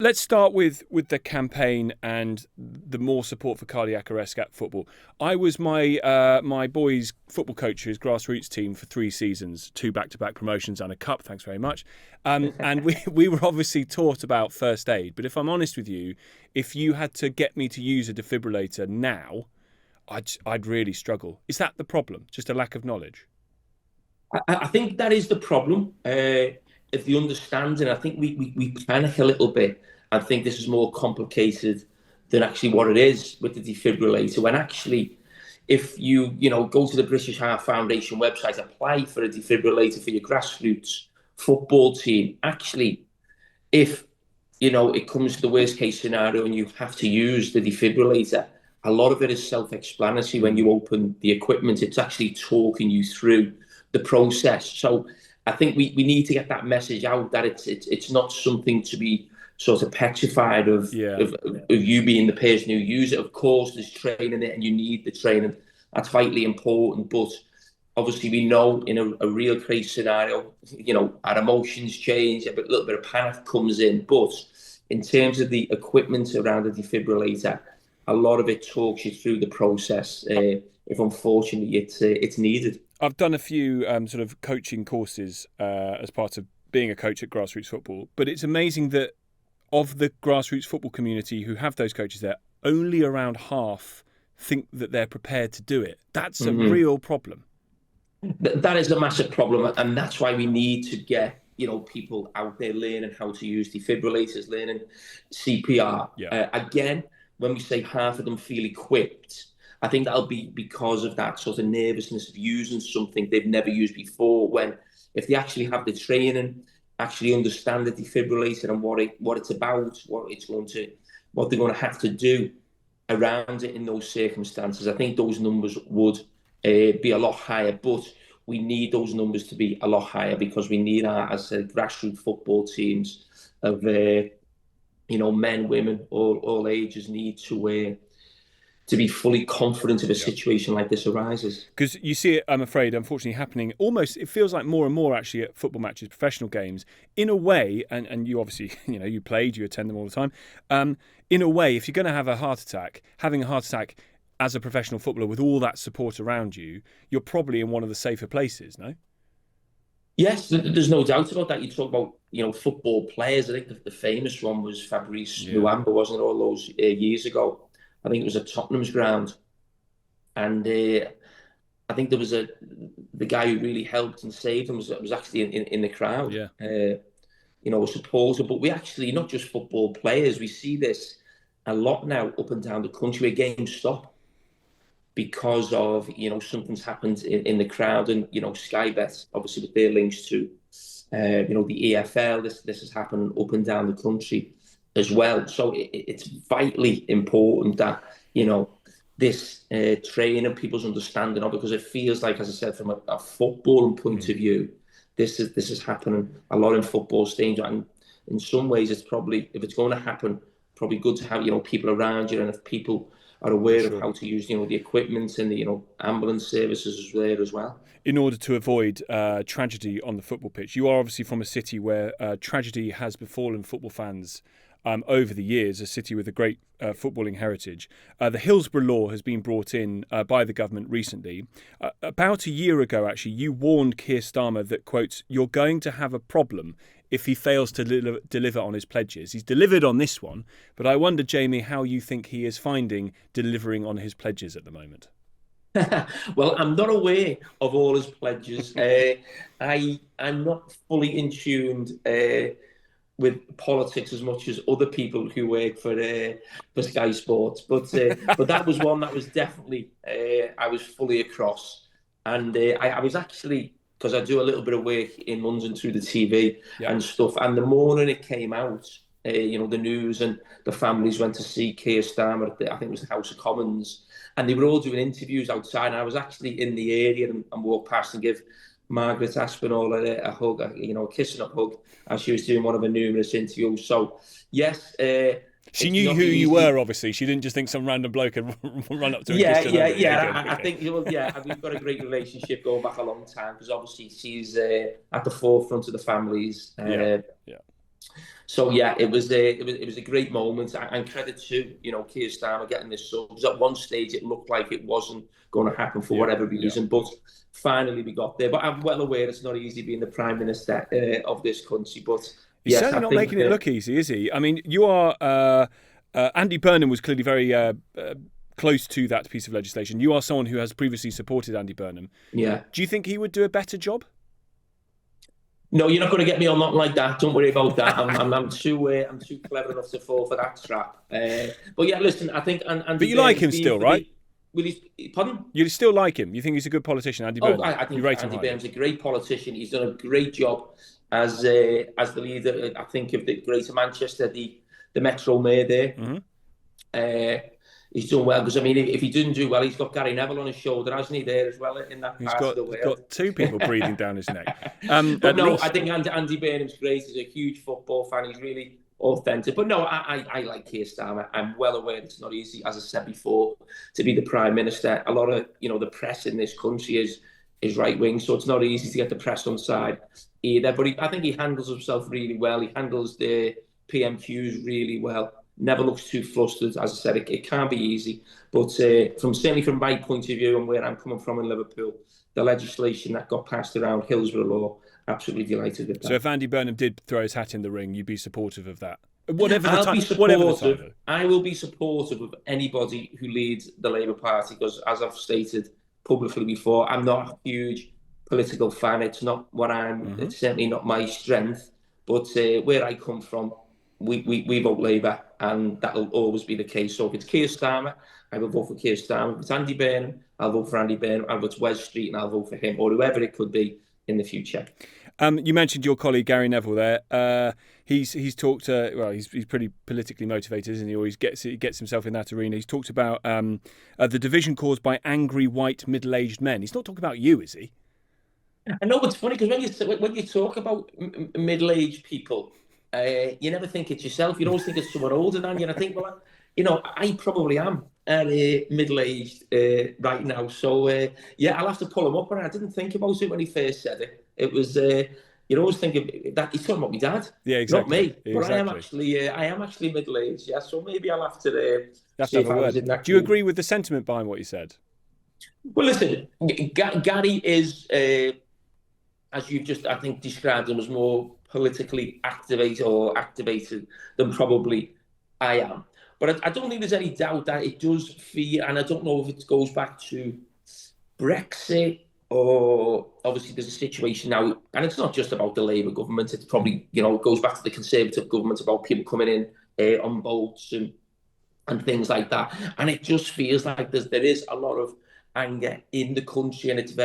Let's start with the campaign and the more support for cardiac arrest at football. I was my boys' football coach, his grassroots team, for 3 seasons, 2 back-to-back promotions and a cup. Thanks very much. And we were obviously taught about first aid. But if I'm honest with you, if you had to get me to use a defibrillator now, I'd really struggle. Is that the problem? Just a lack of knowledge? I think that is the problem. If the understanding, I think we panic a little bit. I think this is more complicated than actually what it is with the defibrillator. When actually, if you go to the British Heart Foundation website, apply for a defibrillator for your grassroots football team. Actually, if it comes to the worst case scenario and you have to use the defibrillator, a lot of it is self-explanatory. When you open the equipment, it's actually talking you through the process. So I think we need to get that message out that it's not something to be sort of petrified of, Yeah. of you being the person who uses it. Of course, there's training it and you need the training. That's vitally important. But obviously, we know in a real case scenario, our emotions change, a little bit of panic comes in. But in terms of the equipment around the defibrillator, a lot of it talks you through the process. If unfortunately it's needed. I've done a few sort of coaching courses as part of being a coach at grassroots football, but it's amazing that of the grassroots football community who have those coaches there, only around half think that they're prepared to do it. That's a Mm-hmm. real problem. That is a massive problem, and that's why we need to get people out there learning how to use defibrillators, learning CPR. Yeah. Again, when we say half of them feel equipped, I think that'll be because of that sort of nervousness of using something they've never used before. When if they actually have the training, actually understand the defibrillator and what it's about, what they're going to have to do around it in those circumstances, I think those numbers would be a lot higher. But we need those numbers to be a lot higher because we need our, as I said, grassroots football teams of men, women, all ages need to be fully confident if a situation like this arises. Because you see it, I'm afraid, unfortunately happening almost, it feels like more and more actually at football matches, professional games, in a way, and you obviously, you attend them all the time. In a way, if you're going to have a heart attack, having a heart attack as a professional footballer with all that support around you, you're probably in one of the safer places, no? Yes, there's no doubt about that. You talk about, football players. I think the famous one was Fabrice Muamba, wasn't it, all those years ago? I think it was at Tottenham's ground. And I think there was the guy who really helped and saved him was actually in the crowd, Yeah. A supporter. But we actually, not just football players, we see this a lot now up and down the country where games stop because of, something's happened in the crowd. And, Sky Bet, obviously with their links to, the EFL, this has happened up and down the country as well. So it's vitally important that, this training people's understanding of, because it feels like, as I said, from a footballing point of view, this is happening a lot in football stadiums. And in some ways, it's probably, if it's going to happen, probably good to have, people around you. And if people are aware of how to use, the equipment and the, ambulance services is there as well. In order to avoid tragedy on the football pitch. You are obviously from a city where tragedy has befallen football fans over the years, a city with a great footballing heritage. The Hillsborough law has been brought in by the government recently. About a year ago, actually, you warned Keir Starmer that, quote, you're going to have a problem if he fails to deliver on his pledges. He's delivered on this one, but I wonder, Jamie, how you think he is finding delivering on his pledges at the moment. Well, I'm not aware of all his pledges. I'm not fully in tune with politics as much as other people who work for Sky Sports, but that was one that was definitely I was fully across, and I was actually, because I do a little bit of work in London through the TV and stuff, and the morning it came out, the news, and the families went to see Keir Starmer at I think it was the House of Commons, and they were all doing interviews outside, and I was actually in the area and walked past and give Margaret Aspinall a hug, a kiss and a hug, as she was doing one of her numerous interviews. So, yes. She knew who you were, obviously. She didn't just think some random bloke had run up to her. I think, we've got a great relationship going back a long time, because obviously she's at the forefront of the families. So yeah, it was a great moment, and credit to Keir Starmer getting this sub. Because at one stage it looked like it wasn't going to happen for whatever reason, but finally we got there. But I'm well aware it's not easy being the Prime Minister of this country. But He's yes, certainly I not think making it look easy, is he? I mean, you are. Andy Burnham was clearly very close to that piece of legislation. You are someone who has previously supported Andy Burnham. Yeah. Do you think he would do a better job? No, you're not going to get me on nothing like that. Don't worry about that. I'm too clever enough to fall for that trap. But yeah, listen, I think Andy. But you like him still, right? Pardon? You still like him? You think he's a good politician, Andy Burnham? I think Andy Burnham's a great politician. He's done a great job as the leader, I think, of the Greater Manchester, the Metro Mayor there. Mm-hmm. He's done well, because I mean, if he didn't do well, he's got Gary Neville on his shoulder, hasn't he? There as well in that part of the world. He's got two people breathing down his neck. But no, I think Andy Burnham's great. He's a huge football fan. He's really authentic. But no, I like Keir Starmer. I'm well aware it's not easy, as I said before, to be the Prime Minister. A lot of the press in this country is right wing, so it's not easy to get the press on side either. But I think he handles himself really well. He handles the PMQs really well. Never looks too flustered. As I said, it can't be easy. But certainly from my point of view and where I'm coming from in Liverpool, the legislation that got passed around Hillsborough Law, absolutely delighted with that. So if Andy Burnham did throw his hat in the ring, you'd be supportive of that? I will be supportive of anybody who leads the Labour Party, because, as I've stated publicly before, I'm not a huge political fan. It's not what I'm. It's certainly not my strength. But where I come from, we vote Labour, and that'll always be the case. So if it's Keir Starmer, I will vote for Keir Starmer. If it's Andy Burnham, I'll vote for Andy Burnham. If it's Wes Street, and I'll vote for him, or whoever it could be in the future. You mentioned your colleague Gary Neville there. He's talked. He's pretty politically motivated, isn't he? Or he gets himself in that arena. He's talked about the division caused by angry white middle-aged men. He's not talking about you, is he? I know, it's funny, because when you talk about middle-aged people, you never think it's yourself. You always think it's someone older than you. And I think, well, I probably am middle-aged right now. So I'll have to pull him up. And I didn't think about it when he first said it. It was you always think of that he's talking about my dad. Yeah, exactly. Not me. Exactly. But I am actually middle-aged. Yeah, so maybe I'll have to see if I was in that. Do you agree with the sentiment behind what you said? Well, listen, Gary is, as you've just, I think, described him, as more politically activated than probably I am. But I don't think there's any doubt that it does feel, and I don't know if it goes back to Brexit, or obviously there's a situation now, and it's not just about the Labour government. It's probably, it goes back to the Conservative government, about people coming in on boats and things like that. And it just feels like there is a lot of anger in the country, and it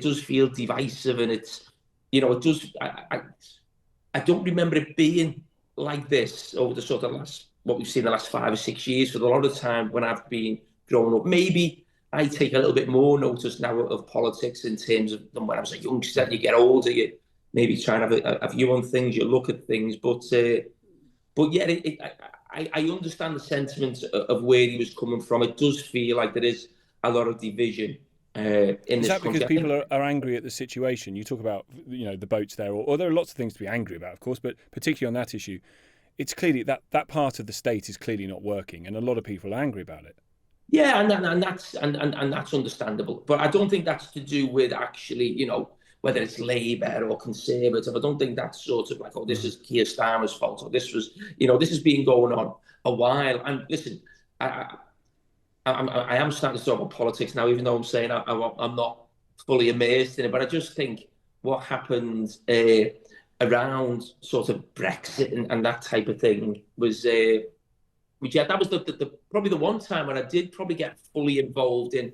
does feel divisive, and it's, it does. I don't remember it being like this over the sort of what we've seen the last 5 or 6 years. For a lot of time when I've been growing up, maybe I take a little bit more notice now of politics in terms of than when I was a youngster. You get older, you maybe try and have a view on things, you look at things. But yeah, I understand the sentiment of where he was coming from. It does feel like there is a lot of division in this country. Is that because people are angry at the situation? You talk about the boats there, or there are lots of things to be angry about, of course, but particularly on that issue, it's clearly that part of the state is clearly not working, and a lot of people are angry about it. Yeah, and that's understandable. But I don't think that's to do with actually, whether it's Labour or Conservative. I don't think that's sort of like, oh, this is Keir Starmer's fault, or this was, this has been going on a while. And listen, I am starting to talk about politics now, even though I'm saying I'm not fully immersed in it. But I just think what happened around sort of Brexit and that type of thing was, that was the probably the one time when I did probably get fully involved in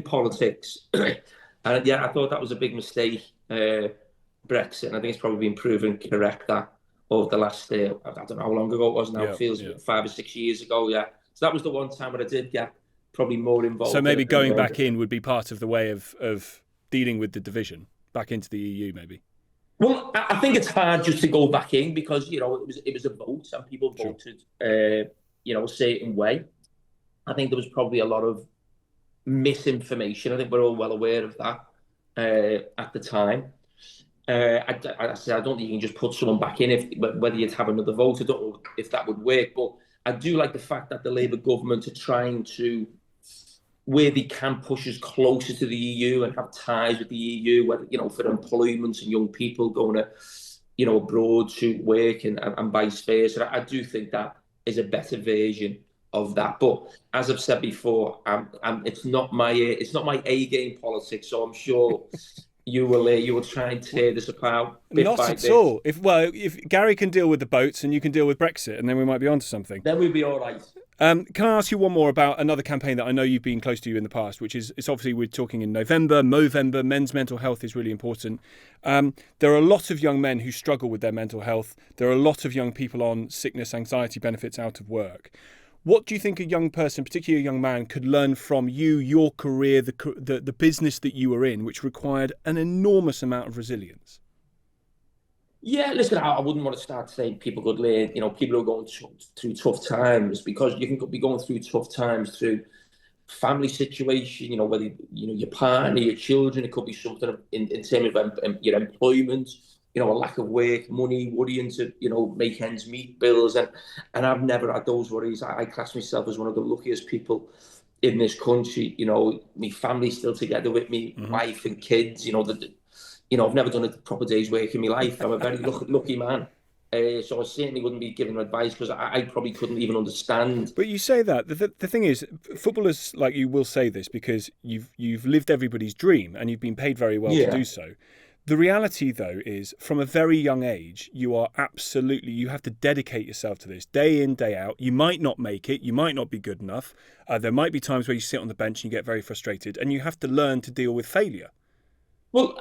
politics. And yeah, I thought that was a big mistake, Brexit. And I think it's probably been proven correct that over the last, I don't know how long ago it was now, it feels 5 or 6 years ago, yeah. So that was the one time when I did get probably more involved. So maybe going back in would be part of the way of dealing with the division, back into the EU maybe? Well, I think it's hard just to go back in because, it was a vote and people voted, a certain way. I think there was probably a lot of misinformation. I think we're all well aware of that at the time. I said, I don't think you can just put someone back in whether you'd have another vote. I don't know if that would work, but I do like the fact that the Labour government are trying to, where they can, push us closer to the EU and have ties with the EU, whether, for employment and young people going to, abroad to work and vice versa. I do think that is a better version of that. But as I've said before, it's not my A game politics. So I'm sure you will try and tear this apart. Not at all. If Gary can deal with the boats and you can deal with Brexit, and then we might be onto something. Then we'll be all right. Can I ask you one more about another campaign that I know you've been close to in the past, which is, it's obviously we're talking in November, Movember, men's mental health is really important. There are a lot of young men who struggle with their mental health. There are a lot of young people on sickness, anxiety benefits out of work. What do you think a young person, particularly a young man, could learn from you, your career, the business that you were in, which required an enormous amount of resilience? Yeah, listen, I wouldn't want to start saying people could learn, people who are going through tough times, because you can be going through tough times through family situation, whether, your partner, your children, it could be something in terms of your employment, a lack of work, money, worrying to, make ends meet, bills. And I've never had those worries. I class myself as one of the luckiest people in this country. My family's still together with me, wife and kids, I've never done a proper day's work in my life. I'm a very lucky man. So I certainly wouldn't be giving advice, because I probably couldn't even understand. But you say that. The thing is, footballers like you will say this because you've lived everybody's dream and you've been paid very well to do so. The reality, though, is from a very young age, you have to dedicate yourself to this day in, day out. You might not make it. You might not be good enough. There might be times where you sit on the bench and you get very frustrated, and you have to learn to deal with failure. Well,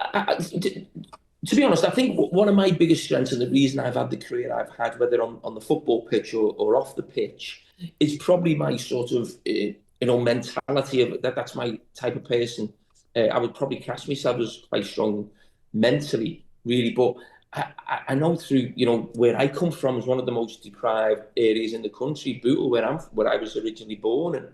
to be honest, I think one of my biggest strengths, and the reason I've had the career I've had, whether on the football pitch or off the pitch, is probably my sort of mentality of that. That's my type of person. I would probably class myself as quite strong mentally, really. But I know through where I come from is one of the most deprived areas in the country, Bootle, where I was originally born, and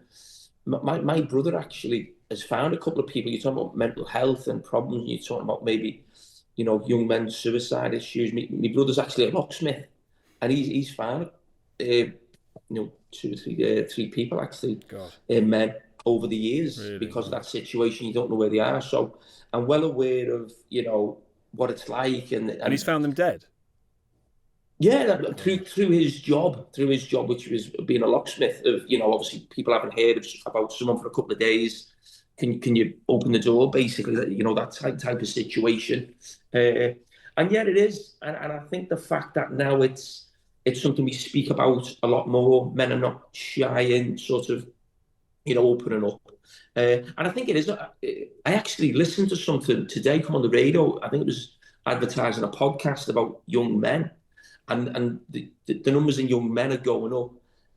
my brother actually has found a couple of people. You're talking about mental health and problems. You're talking about maybe, young men's suicide issues. My brother's actually a locksmith, and he's found, 2 or 3 people actually, men over the years, really? Because of that situation. You don't know where they are. So I'm well aware of, what it's like. And he's found them dead. Yeah, through his job, which was being a locksmith. Of obviously people haven't heard about someone for a couple of days. Can you open the door, basically? That type of situation. And yeah, it is. And I think the fact that now it's something we speak about a lot more. Men are not shy in sort of opening up. And I think it is. I actually listened to something today come on the radio. I think it was advertising a podcast about young men. And the numbers in young men are going up,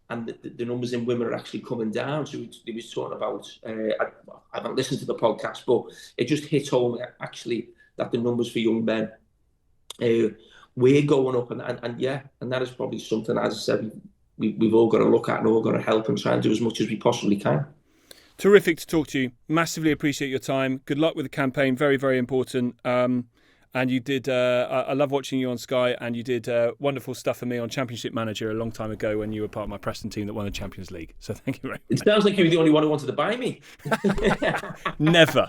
and the numbers in women are actually coming down. So they was talking about, I haven't listened to the podcast, but it just hit home actually that the numbers for young men, we're going up, and that is probably something, as I said, we've all got to look at and all got to help and try and do as much as we possibly can. Terrific to talk to you. Massively appreciate your time. Good luck with the campaign. Very, very important. And you did, I love watching you on Sky, and you did wonderful stuff for me on Championship Manager a long time ago when you were part of my Preston team that won the Champions League. So thank you very much. It sounds like you were the only one who wanted to buy me. Never.